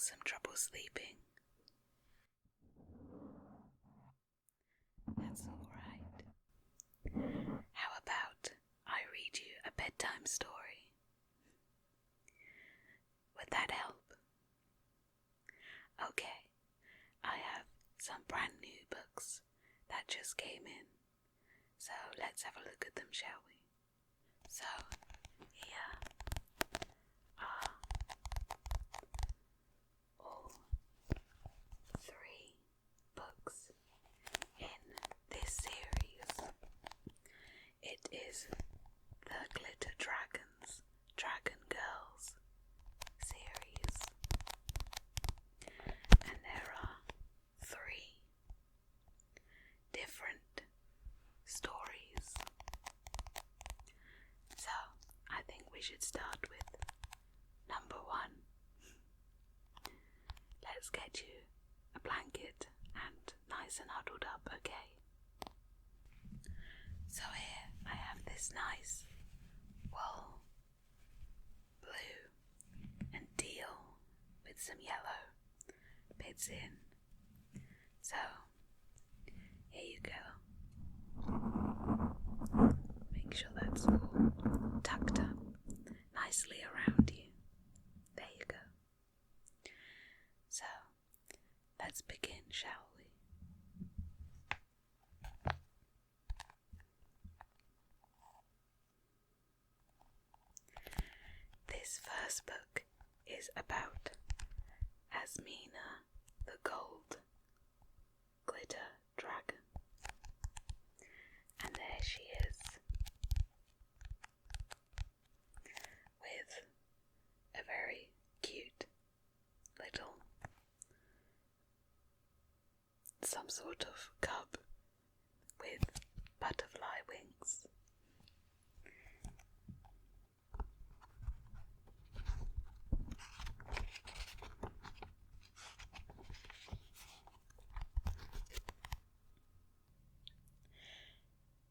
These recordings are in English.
some trouble sleeping? That's alright. How about I read you a bedtime story? Would that help? Okay, I have some brand new books that just came in, so let's have a look at them, shall we? So, here are all 3 books in this series. It is the Glitter Dragons, Dragon Girls series, and there are 3 different stories. So I think we should start with number 1. Let's get you a blanket and nice and huddled up, okay? So here I have this nice wool, blue and teal with some yellow bits in. So here you go. Make sure that's all tucked up nicely around you. There you go. So let's begin, shall we? This first book is about Asmina, the gold glitter dragon. And there she is, with a very cute little, some sort of cub with butterfly wings.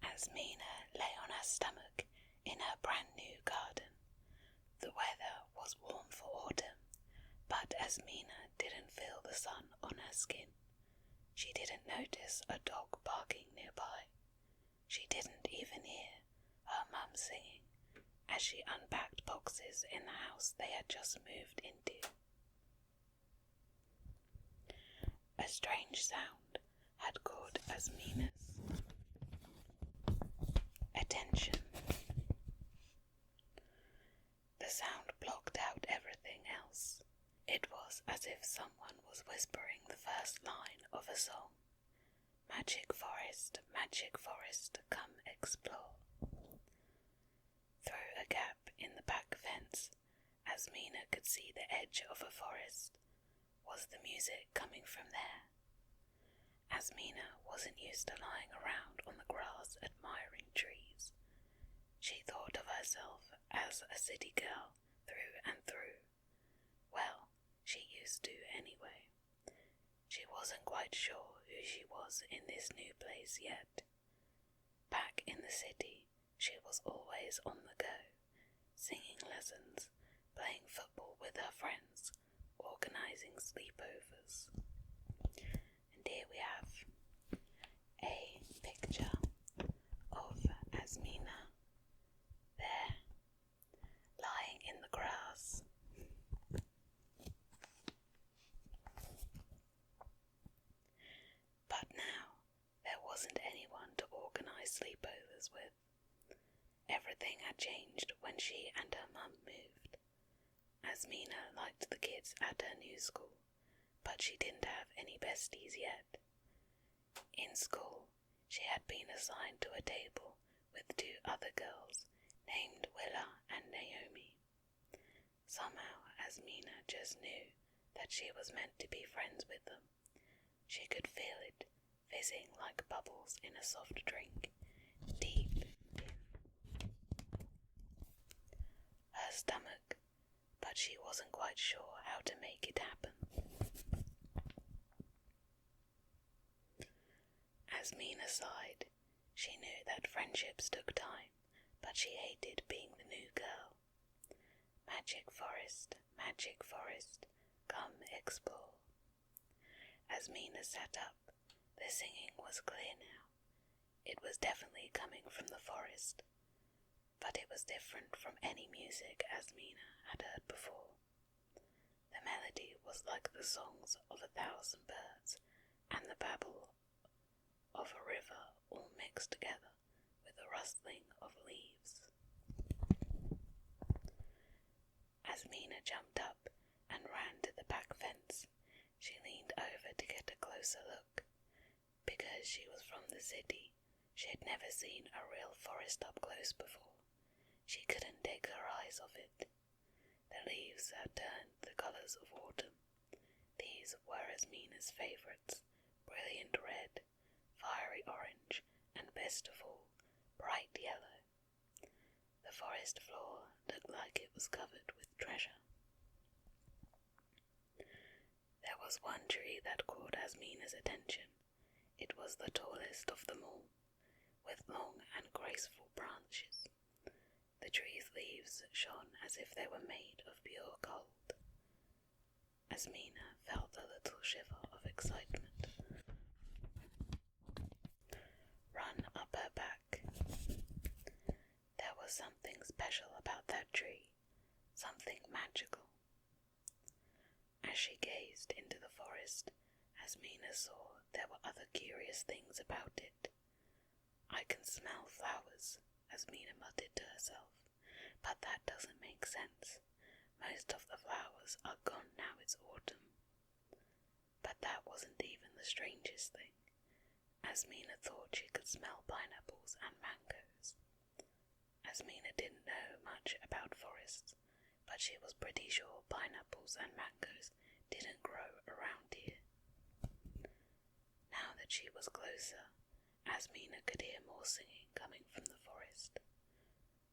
Asmina lay on her stomach in her brand new garden. The weather was warm for autumn, but Asmina didn't feel the sun on her skin. She didn't notice a dog barking nearby. She didn't even hear her mum singing as she unpacked boxes in the house they had just moved into. A strange sound had caught Asmina's attention. The sound blocked out everything else. It was as if someone was whispering the first line of a song. Magic forest, come explore. Through a gap in the back fence, Asmina could see the edge of a forest. Was the music coming from there? Asmina wasn't used to lying around on the grass admiring trees. She thought of herself as a city girl through and through. Well, she used to anyway. She wasn't quite sure who she was in this new place yet. Back in the city, she was always on the go, singing lessons, playing football with her friends, organising sleepovers. And here we have a picture of Asmina there, lying in the grass. But now there wasn't anyone to organise sleepovers with. Everything had changed when she and her mum moved. Asmina liked the kids at her new school, but she didn't have any besties yet. In school, she had been assigned to a table with 2 other girls named Willa and Naomi. Somehow Asmina just knew that she was meant to be friends with them. She could feel it fizzing like bubbles in a soft drink, deep in her stomach, but she wasn't quite sure how to make it happen. Asmina sighed. She knew that friendships took time, but she hated being the new girl. Magic forest, come explore. As Mina sat up, the singing was clear now. It was definitely coming from the forest, but it was different from any music Asmina had heard before. The melody was like the songs of 1,000 birds and the babble of a river all mixed together with the rustling of leaves. Asmina jumped up and ran to the back fence. She leaned over to get a closer look. Because she was from the city, she had never seen a real forest up close before. She couldn't take her eyes off it. The leaves had turned the colours of autumn. These were Asmina's favourites, brilliant red, fiery orange, and best of all, bright yellow. The forest floor looked like it was covered with treasure. There was one tree that caught Asmina's attention. It was the tallest of them all, with long and graceful branches. The tree's leaves shone as if they were made of pure gold. Asmina felt a little shiver of excitement run up her back. There was something special about that tree, something magical. As she gazed into the forest, Asmina saw there were other curious things about it. "I can smell flowers," Asmina muttered to herself, "but that doesn't make sense. Most of the flowers are gone now it's autumn." But that wasn't even the strangest thing. Asmina thought she could smell pineapples and mangoes. Asmina didn't know much about forests, but she was pretty sure pineapples and mangoes didn't grow around here. Now that she was closer, Asmina could hear more singing coming from the forest.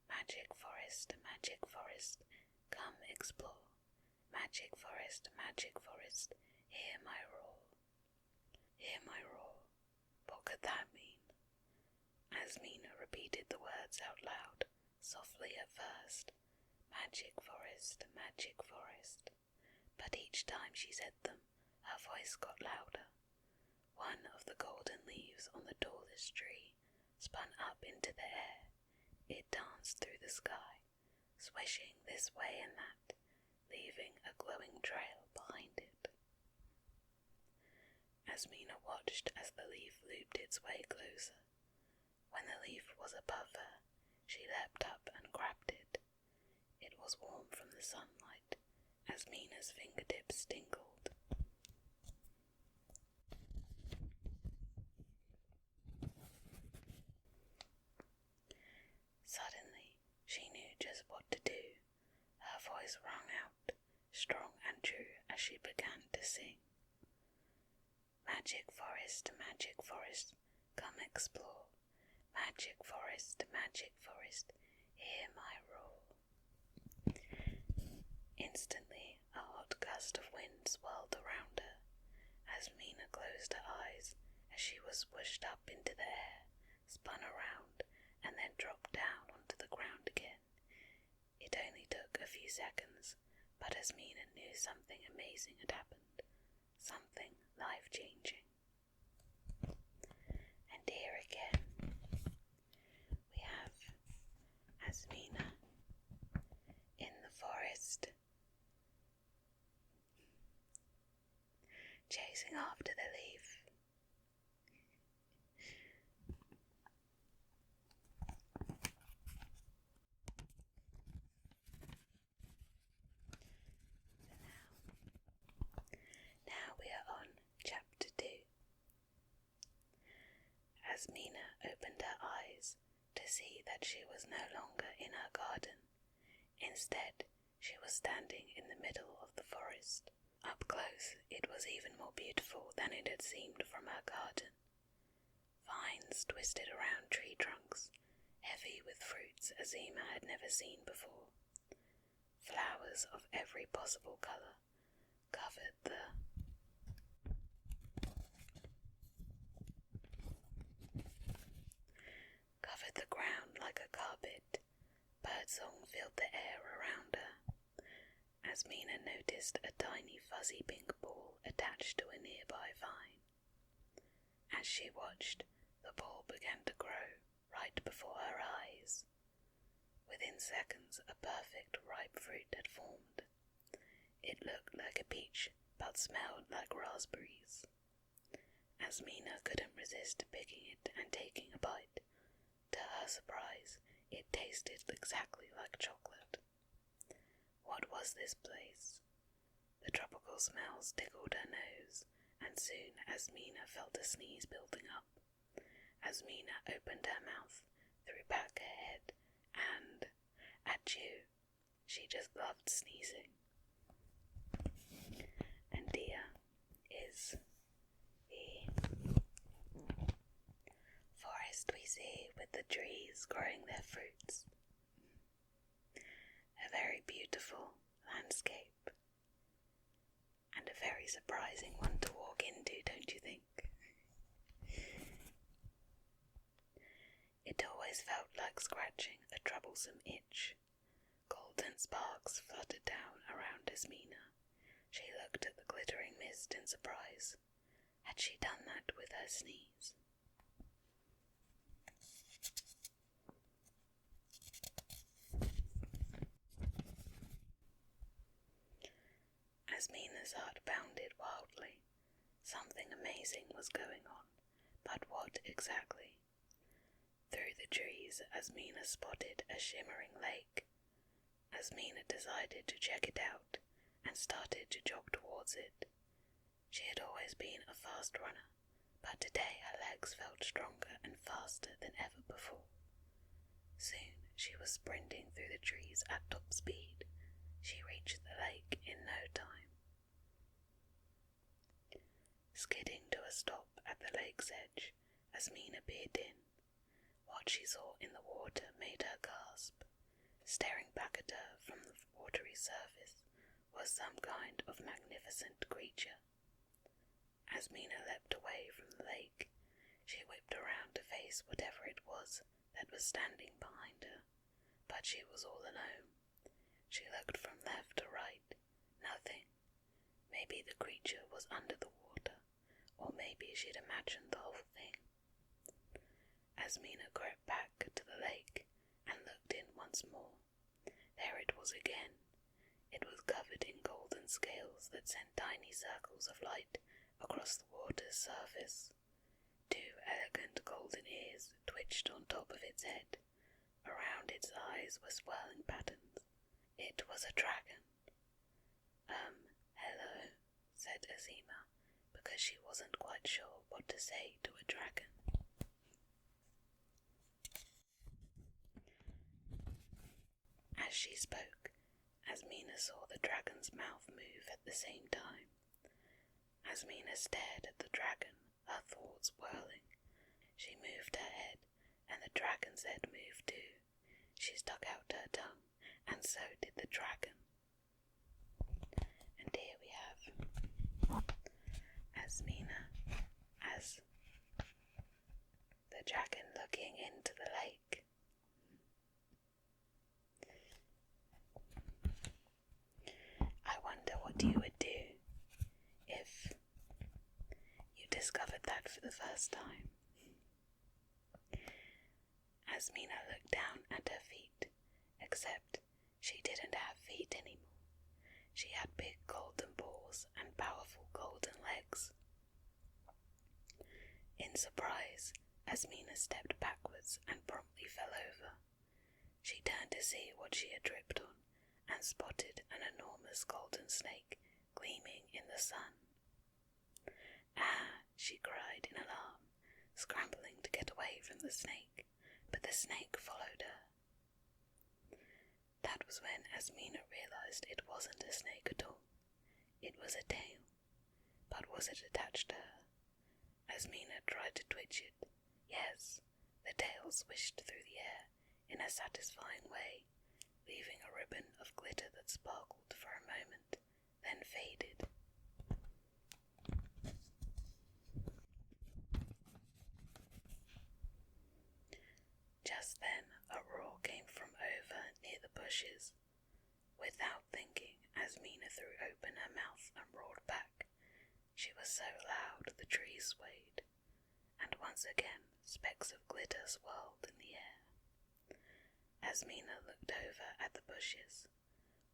Magic forest, come explore. Magic forest, hear my roar. Hear my roar. What could that mean? Asmina repeated the words out loud, softly at first. Magic forest, but each time she said them, her voice got louder. One of the golden leaves on the tallest tree spun up into the air. It danced through the sky, swishing this way and that, leaving a glowing trail behind it. Asmina watched as the leaf looped its way closer. When the leaf was above her, she leapt up and grabbed it. It was warm from the sunlight. Asmina's fingertips tingled. Suddenly, she knew just what to do. Her voice rang out, strong and true, as she began to sing. Magic forest, come explore. Magic forest, hear my roar. Instantly, a hot gust of wind swirled around her. Asmina closed her eyes as she was pushed up into the air, spun around, and then dropped down onto the ground again. It only took a few seconds, but Asmina knew something amazing had happened, something life-changing. And here again, we have Asmina in the forest, chasing after the leaf. Now we are on chapter 2. Asmina opened her eyes to see that she was no longer in her garden. Instead, she was standing in the middle of the forest. Up close, it was even more beautiful than it had seemed from her garden. Vines twisted around tree trunks, heavy with fruits Azima had never seen before. Flowers of every possible colour covered the ground like a carpet. Birdsong filled the air around her. Asmina noticed a tiny fuzzy pink ball attached to a nearby vine. As she watched, the ball began to grow right before her eyes. Within seconds, a perfect ripe fruit had formed. It looked like a peach, but smelled like raspberries. Asmina couldn't resist picking it and taking a bite. To her surprise, it tasted exactly like chocolate. What was this place? The tropical smells tickled her nose, and soon Asmina felt a sneeze building up. Asmina opened her mouth, threw back her head, and achoo! She just loved sneezing. And here is the forest we see with the trees growing their fruits. A very beautiful landscape, and a very surprising one to walk into, don't you think? It always felt like scratching a troublesome itch. Golden sparks fluttered down around Asmina. She looked at the glittering mist in surprise. Had she done that with her sneeze? Asmina's heart pounded wildly. Something amazing was going on, but what exactly? Through the trees, Asmina spotted a shimmering lake. Asmina decided to check it out and started to jog towards it. She had always been a fast runner, but today her legs felt stronger and faster than ever before. Soon she was sprinting through the trees at top speed. She reached the lake in no time. Skidding to a stop at the lake's edge, Asmina peered in. What she saw in the water made her gasp. Staring back at her from the watery surface was some kind of magnificent creature. Asmina leapt away from the lake. She whipped around to face whatever it was that was standing behind her, but she was all alone. She looked from left to right. Nothing. Maybe the creature was under the water, or maybe she'd imagined the whole thing. Asmina crept back to the lake and looked in once more. There it was again. It was covered in golden scales that sent tiny circles of light across the water's surface. Two elegant golden ears twitched on top of its head. Around its eyes were swirling patterns. It was a dragon. Hello, said Azima, because she wasn't quite sure what to say to a dragon. As she spoke, Asmina saw the dragon's mouth move at the same time. Asmina stared at the dragon, her thoughts whirling. She moved her head, and the dragon's head moved too. She stuck out her tongue, and so did the dragon. And here we have Asmina as the dragon looking into the lake. I wonder what you would do if you discovered that for the first time. Asmina looked down at her feet, except she didn't have feet anymore. She had big golden paws and powerful golden legs. In surprise, Asmina stepped backwards and promptly fell over. She turned to see what she had tripped on and spotted an enormous golden snake gleaming in the sun. Ah, she cried in alarm, scrambling to get away from the snake, but the snake followed her. That was when Asmina realized it wasn't a snake at all. It was a tail. But was it attached to her? Asmina tried to twitch it. Yes, the tail swished through the air in a satisfying way, leaving a ribbon of glitter that sparkled for a moment, then faded. Just then a roar came from over near the bushes. Without thinking, Asmina threw open her mouth and roared back. She was so loud the trees swayed, and once again specks of glitter swirled in the air. Asmina looked over at the bushes.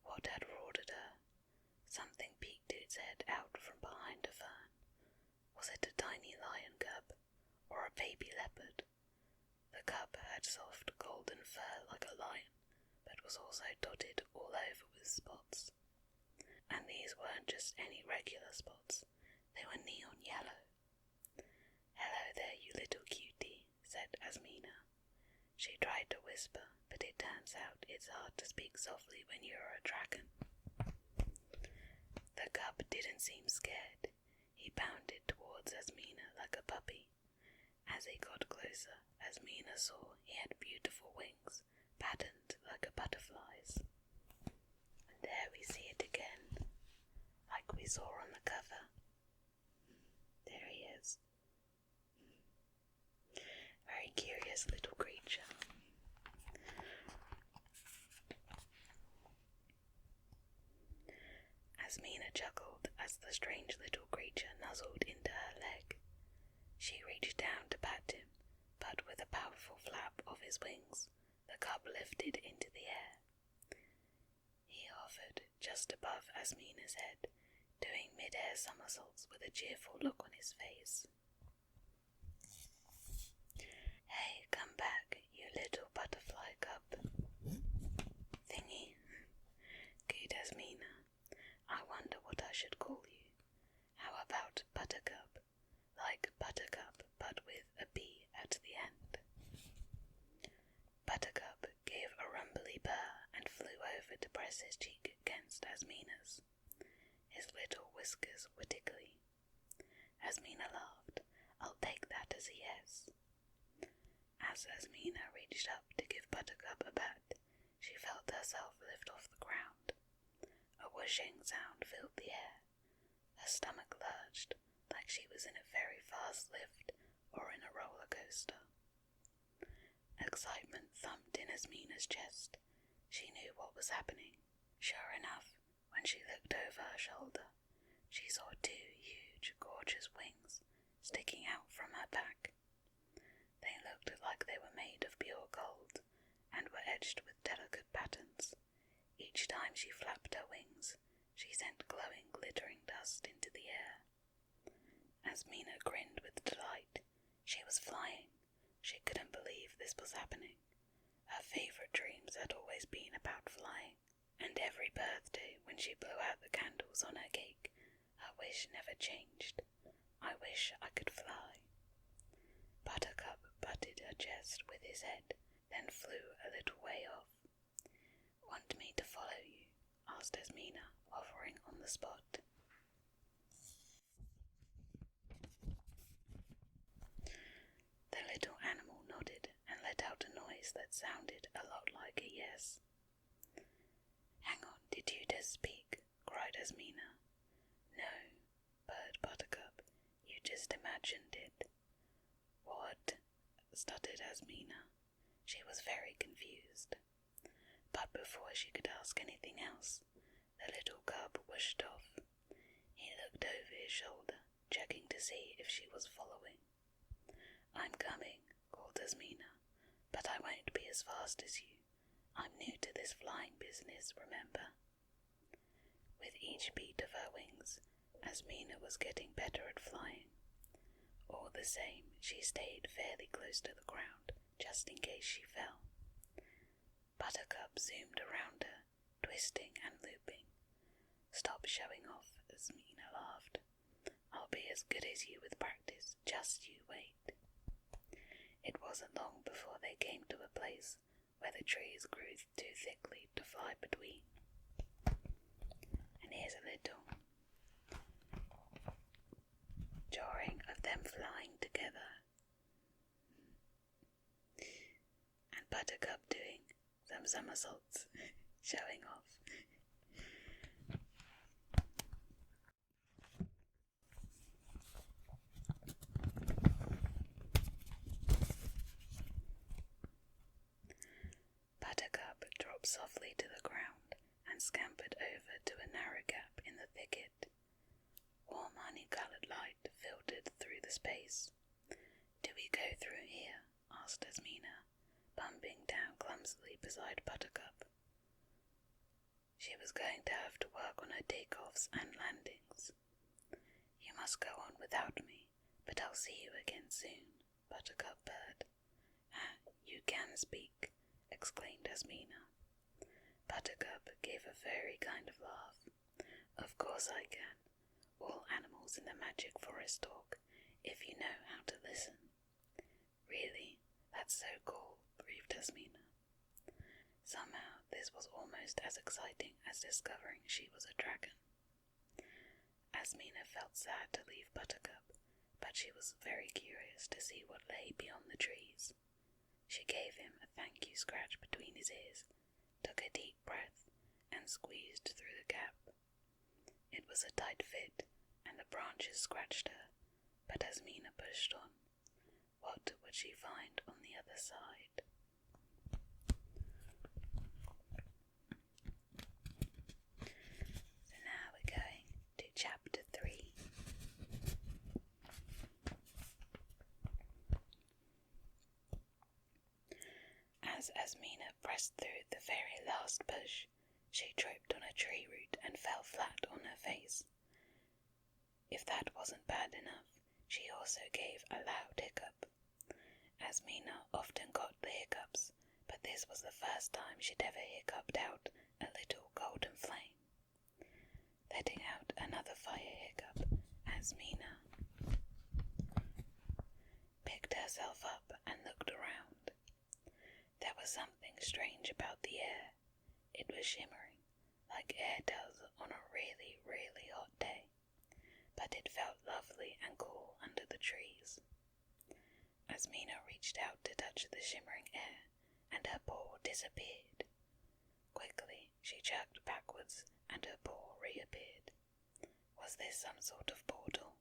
What had roared at her? Something peeked its head out from behind a fern. Was it a tiny lion cub, or a baby leopard? The cub had soft golden fur like a lion, but was also dotted all over with spots. And these weren't just any regular spots, they were neon yellow. "Hello there, you little cutie," said Asmina. She tried to whisper, but it turns out it's hard to speak softly when you're a dragon. The cub didn't seem scared. He bounded towards Asmina like a puppy. As he got closer, Asmina saw he had beautiful wings, patterned like a butterfly's. And there we see it again, like we saw on the cover. There he is. Very curious little creature. Asmina chuckled as the strange little creature nuzzled into her leg. She reached down to pat him, but with a powerful flap of his wings, the cub lifted into the air. He hovered just above Asmina's head, doing mid-air somersaults with a cheerful look on his face. "Hey, come back, you little butterfly cub thingy," cooed Asmina. "I wonder what I should call you. How about Buttercup? Like Buttercup, but with a B at the end." Buttercup gave a rumbly purr and flew over to press his cheek against Asmina's. His little whiskers were tickly. Asmina laughed. "I'll take that as a yes." As Asmina reached up to give Buttercup a pat, she felt herself lift off the ground. A whooshing sound filled the air. Her stomach lurched, like she was in a very fast lift or in a roller coaster. Excitement thumped in Asmina's chest. She knew what was happening. Sure enough, when she looked over her shoulder, she saw two huge, gorgeous wings sticking out from her back. They looked like they were made of pure gold and were edged with delicate patterns. Each time she flapped her wings, she sent glowing, glittering dust into the air. Asmina grinned with delight. She was flying. She couldn't believe this was happening. Her favourite dreams had always been about flying, and every birthday when she blew out the candles on her cake, her wish never changed. "I wish I could fly." Buttercup butted her chest with his head, then flew a little way off. "Want me to follow you?" asked Asmina, hovering on the spot. The little animal nodded and let out a noise that sounded a lot like a yes. "Hang on, did you just speak?" cried Asmina. "No," purred Buttercup. "You just imagined it." "What?" stuttered Asmina. She was very confused. But before she could ask anything else, the little cub whooshed off. He looked over his shoulder, checking to see if she was following. "I'm coming," called Asmina, "but I won't be as fast as you. I'm new to this flying business, remember?" With each beat of her wings, Asmina was getting better at flying. All the same, she stayed fairly close to the ground, just in case she fell. Buttercup zoomed around her, twisting and looping. "Stop showing off," Asmina laughed. "I'll be as good as you with practice, just you wait." It wasn't long before they came to a place where the trees grew too thickly to fly between. And here's a little drawing of them flying together, and Buttercup doing some somersaults, showing off. Buttercup dropped softly to the ground and scampered over to a narrow gap in the thicket. Warm honey-coloured light filtered through the space. "Do we go through here?" asked Asmina, bumping down clumsily beside Buttercup. She was going to have to work on her takeoffs and landings. "You must go on without me, but I'll see you again soon," Buttercup purred. "Ah, you can speak," exclaimed Asmina. Buttercup gave a furry kind of laugh. "Of course I can. All animals in the magic forest talk, if you know how to listen." "Really? That's so cool," breathed Asmina. Somehow this was almost as exciting as discovering she was a dragon. Asmina felt sad to leave Buttercup, but she was very curious to see what lay beyond the trees. She gave him a thank you scratch between his ears, took a deep breath, and squeezed through the gap. It was a tight fit, and the branches scratched her, but Asmina pushed on. What would she find on the other side? So now we're going to chapter 3. As Asmina pressed through the very last bush, she tripped on a tree root and fell flat on her face. If that wasn't bad enough, she also gave a loud hiccup. Asmina often got the hiccups, but this was the first time she'd ever hiccuped out a little golden flame. Letting out another fire hiccup, Asmina picked herself up and looked around. There was something strange about the air. It was shimmering, like air does on a really, really hot day, but it felt lovely and cool under the trees. Asmina reached out to touch the shimmering air, and her paw disappeared. Quickly, she jerked backwards, and her paw reappeared. Was this some sort of portal?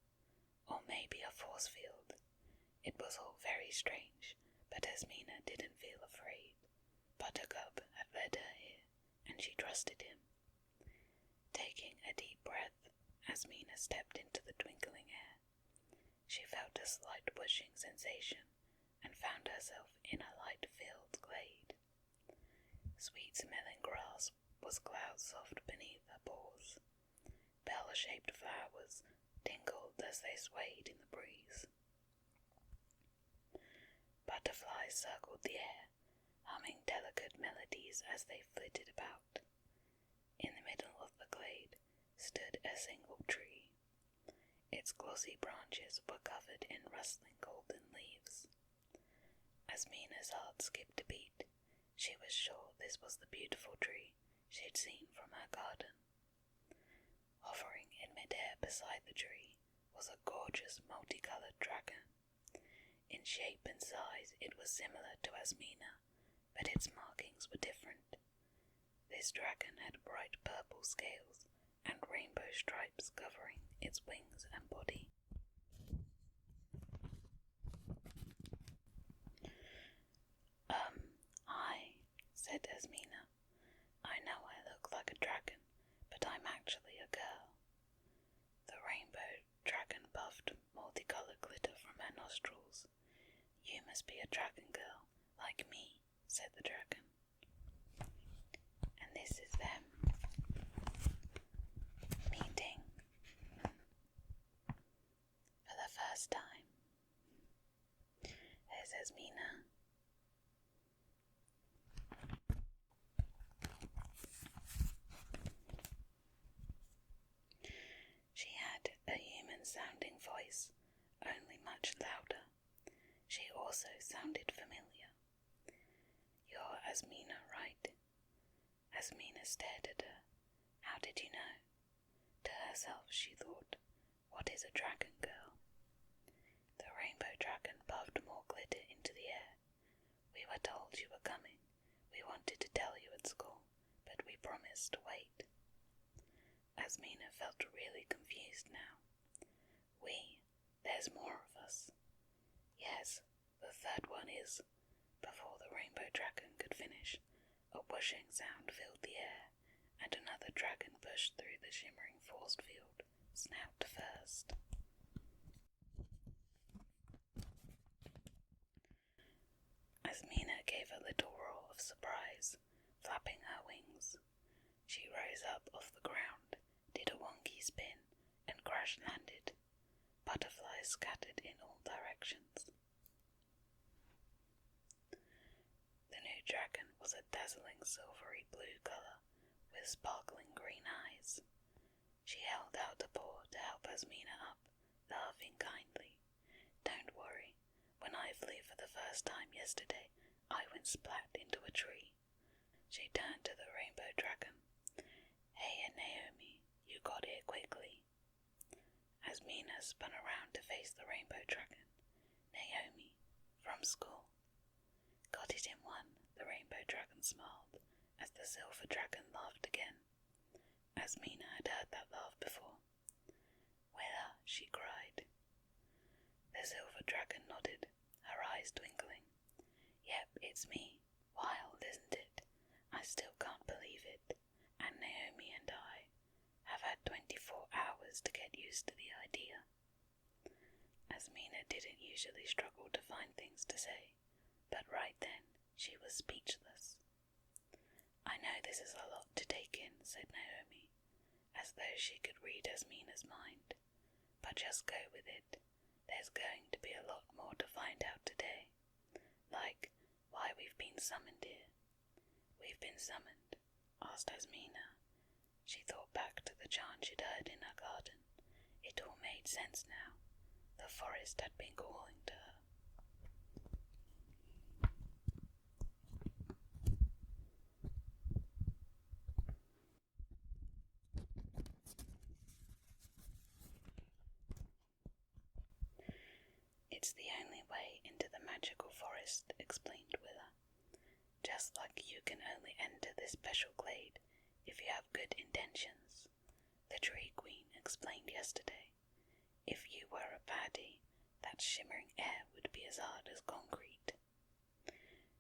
Or maybe a force field? It was all very strange, but Asmina didn't feel afraid. Buttercup had led her here, and she trusted him. Taking a deep breath, Asmina stepped into the twinkling air. She felt a slight pushing sensation and found herself in a light-filled glade. Sweet-smelling grass was cloud-soft beneath her paws. Bell-shaped flowers tinkled as they swayed in the breeze. Butterflies circled the air, humming delicate melodies as they flitted about. In the middle of the glade stood a single tree. Its glossy branches were covered in rustling golden leaves. Asmina's heart skipped a beat. She was sure this was the beautiful tree she'd seen from her garden. Hovering in midair beside the tree was a gorgeous multicolored dragon. In shape and size it was similar to Asmina, but its markings were different. This dragon had bright purple scales and rainbow stripes covering its wings and body. Hi, said Asmina. "I know I look like a dragon, but I'm actually a girl." The rainbow dragon puffed multicolored glitter from her nostrils. "You must be a dragon girl, like me," said the dragon. And this is them meeting for the first time. There's Asmina. She had a human-sounding voice, only much louder. She also sounded familiar. "You're Asmina, right?" Asmina stared at her. How did you know? To herself she thought, what is a dragon girl? The rainbow dragon puffed more glitter into the air. "We were told you were coming. We wanted to tell you at school, but we promised to wait." Asmina felt really confused now. There's more of us. Yes, the third one is. Before the rainbow dragon could finish, a whooshing sound filled the air, and an silver dragon pushed through the shimmering force field, snout first. As Mina gave a little roar of surprise, flapping her wings, she rose up off the ground, did a wonky spin, and crash-landed. Butterflies scattered in all directions. The new dragon was a dazzling silvery blue colour with sparkling green eyes. She held out a paw to help Asmina up, laughing kindly. "Don't worry. When I flew for the first time yesterday, I went splat into a tree." She turned to the rainbow dragon. "Hey, and Naomi, you got here quickly." Asmina spun around to face the rainbow dragon. "Naomi, from school." "Got it in one," the rainbow dragon smiled, as the silver dragon laughed again. Asmina had heard that laugh before. "Willa," she cried. The silver dragon nodded, her eyes twinkling. "Yep, it's me. Wild, isn't it? I still can't believe it. And Naomi and I have had 24 hours to get used to the idea." Asmina didn't usually struggle to find things to say, but right then she was speechless. "I know this is a lot to take in," said Naomi, as though she could read Asmina's mind, "but just go with it. There's going to be a lot more to find out today, like why we've been summoned here." "We've been summoned?" asked Asmina. She thought back to the chant she'd heard in her garden. It all made sense now. The forest had been calling to her. "It's the only way into the magical forest," explained Willa. "Just like you can only enter this special glade if you have good intentions. The Tree Queen explained yesterday. If you were a baddie, that shimmering air would be as hard as concrete."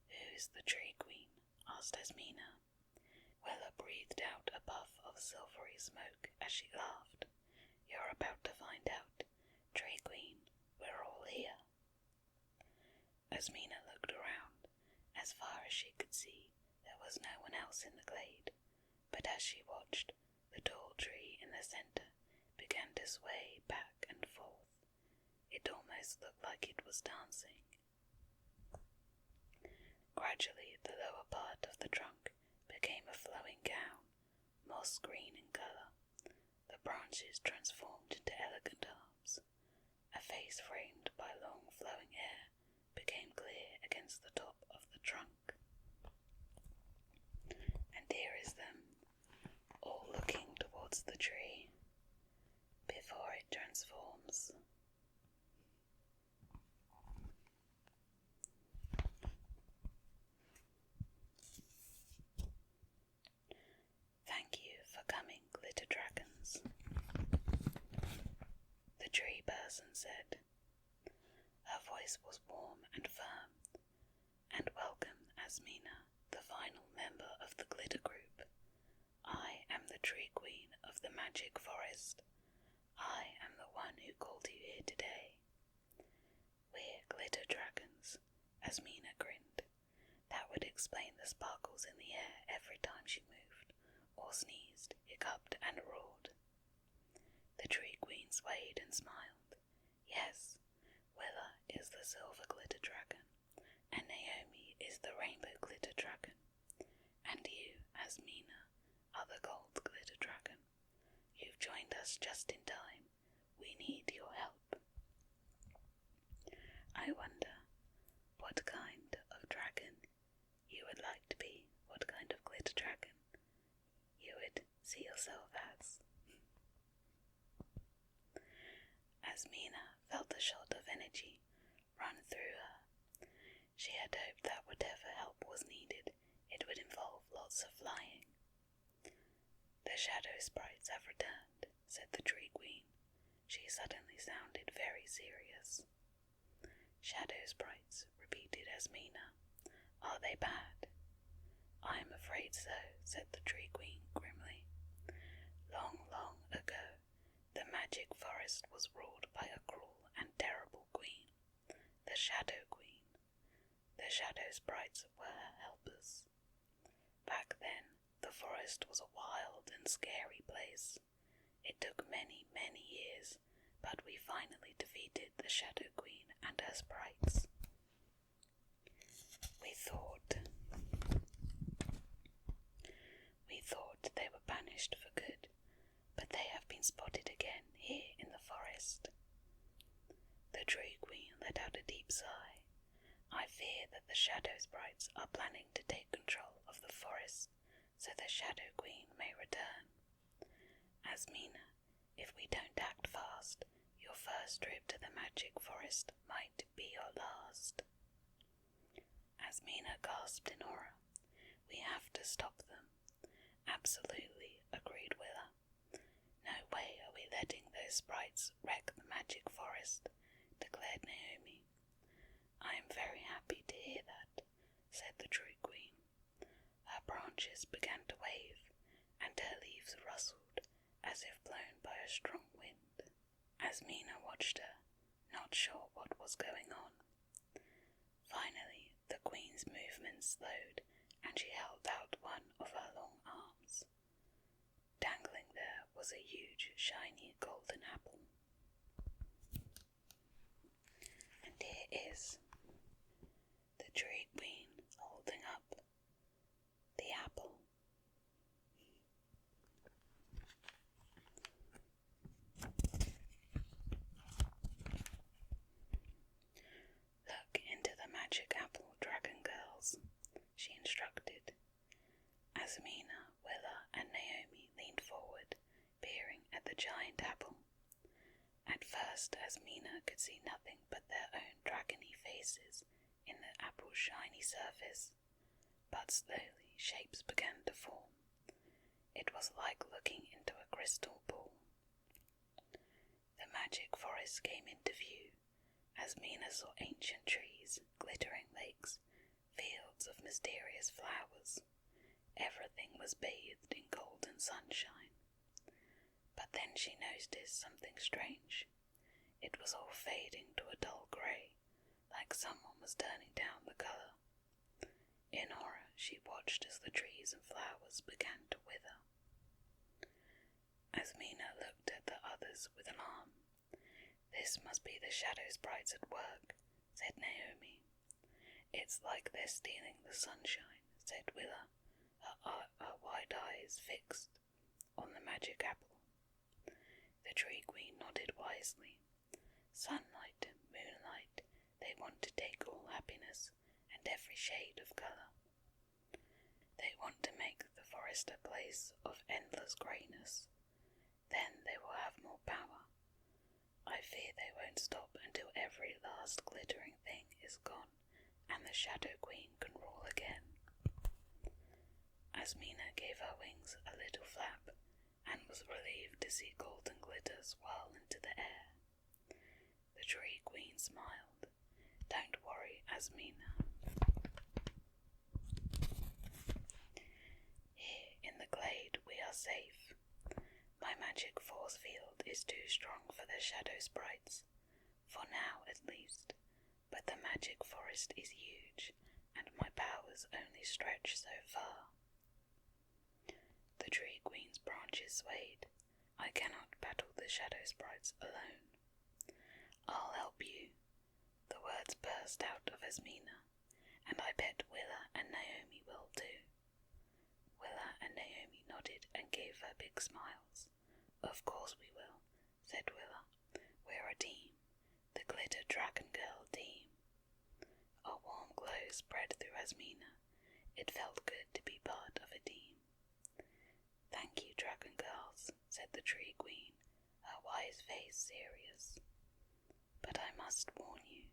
"Who's the Tree Queen?" asked Asmina. Willa breathed out a puff of silvery smoke as she laughed. "You're about to find out. Tree Queen, we're all here." Asmina looked around. As far as she could see, there was no one else in the glade, but as she watched, the tall tree in the centre began to sway back and forth. It almost looked like it was dancing. Gradually, the lower part of the trunk became a flowing gown, moss green in colour. The branches transformed into elegant arms. A face framed by long flowing hair became clear against the top of the trunk. And here is them, all looking towards the tree, before it transforms. "Thank you for coming, glitter dragons," the tree person said. Her voice was warm and firm. "And welcome, Asmina, the final member of the glitter group. I am the Tree Queen of the Magic Forest. I am the one who called you here today." "We're glitter dragons," Asmina grinned. That would explain the sparkles in the air every time she moved, or sneezed, hiccuped, and roared. The Tree Queen swayed and smiled. "Yes, Willa is the silver glitter dragon, and Naomi is the rainbow glitter dragon, and you, Asmina, are the gold glitter dragon. You've joined us just in time. We need your help." "I wonder what kind of dragon you would like to be, what kind of glitter dragon you would see yourself as." Asmina felt a shot of energy run through her. She had hoped that whatever help was needed, it would involve lots of flying. "The shadow sprites have returned," said the Tree Queen. She suddenly sounded very serious. "Shadow sprites," repeated Asmina. "Are they bad?" "I'm afraid so," said the Tree Queen grimly. Long, long ago, the magic forest was ruled by a cruel and terrible queen, the Shadow Queen. The shadow sprites were her helpers. Back then, the forest was a wild and scary place. It took many, many years, but we finally defeated the Shadow Queen and her sprites. We thought they were banished for good, but they have been spotted again here in the forest. The Tree Queen let out a deep sigh. I fear that the Shadow Sprites are planning to take control of the forest, so the Shadow Queen may return. Asmina, if we don't act fast, your first trip to the magic forest might be your last. Asmina gasped in horror. We have to stop them. Absolutely, agreed Willa. No way are we letting those sprites wreck the magic forest, declared Naomi. I am very happy to hear that, said the Tree Queen. Her branches began to wave, and her leaves rustled as if blown by a strong wind. Asmina watched her, not sure what was going on. Finally, the Queen's movements slowed, and she held out one of her long arms. Dangling there was a huge, shiny golden apple. And here is the Tree Queen holding up the apple. Look into the magic apple, dragon girls, she instructed. Asmina, Willa, and Naomi leaned forward, peering at the giant apple. At first, Asmina could see nothing but their own dragony faces in the apple's shiny surface, but slowly shapes began to form. It was like looking into a crystal pool. The magic forest came into view. Asmina saw ancient trees, glittering lakes, fields of mysterious flowers. Everything was bathed in golden sunshine. But then she noticed something strange. It was all fading to a dull grey, like someone was turning down the colour. In horror, she watched as the trees and flowers began to wither. Asmina looked at the others with alarm. This must be the Shadow Sprites at work, said Naomi. It's like they're stealing the sunshine, said Willa, her wide eyes fixed on the magic apple. The Tree Queen nodded wisely. Sunlight, moonlight, they want to take all happiness and every shade of colour. They want to make the forest a place of endless greyness. Then they will have more power. I fear they won't stop until every last glittering thing is gone and the Shadow Queen can rule again. Asmina gave her wings a little flap and was relieved to see golden glitter swirl into the air. The Tree Queen smiled. Don't worry, Asmina. Here in the glade we are safe. My magic force field is too strong for the Shadow Sprites, for now at least, but the magic forest is huge, and my powers only stretch so far. The Tree Queen's branches swayed. I cannot battle the Shadow Sprites alone. I'll help you. The words burst out of Asmina, and I bet Willa and Naomi will too. Willa and Naomi nodded and gave her big smiles. Of course we will, said Willa. We're a team, the Glitter Dragon Girl team. A warm glow spread through Asmina. It felt good to be part of a team. Thank you, Dragon Girls, said the Tree Queen, her wise face serious. But I must warn you,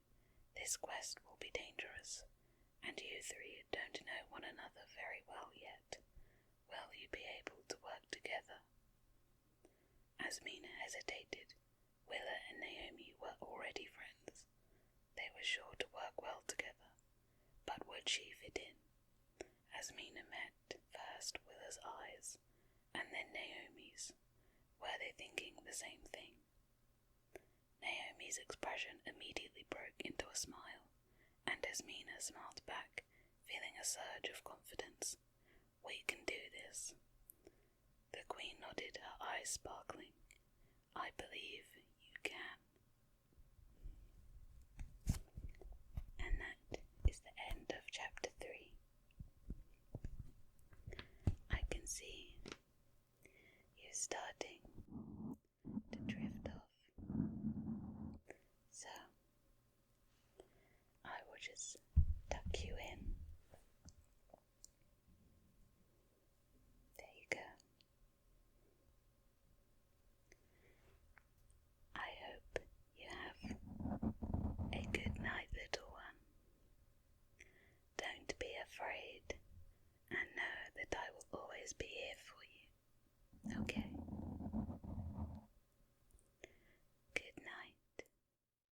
this quest will be dangerous, and you three don't know one another very well yet. Will you be able to work together? Asmina hesitated. Willa and Naomi were already friends. They were sure to work well together, but would she fit in? Asmina met first Willa's eyes, and then Naomi's. thinking the same thing. Naomi's expression immediately broke into a smile, and Asmina smiled back, feeling a surge of confidence. "We can do this." The Queen nodded, her eyes sparkling. "I believe you can." And that is the end of chapter 3. I can see you starting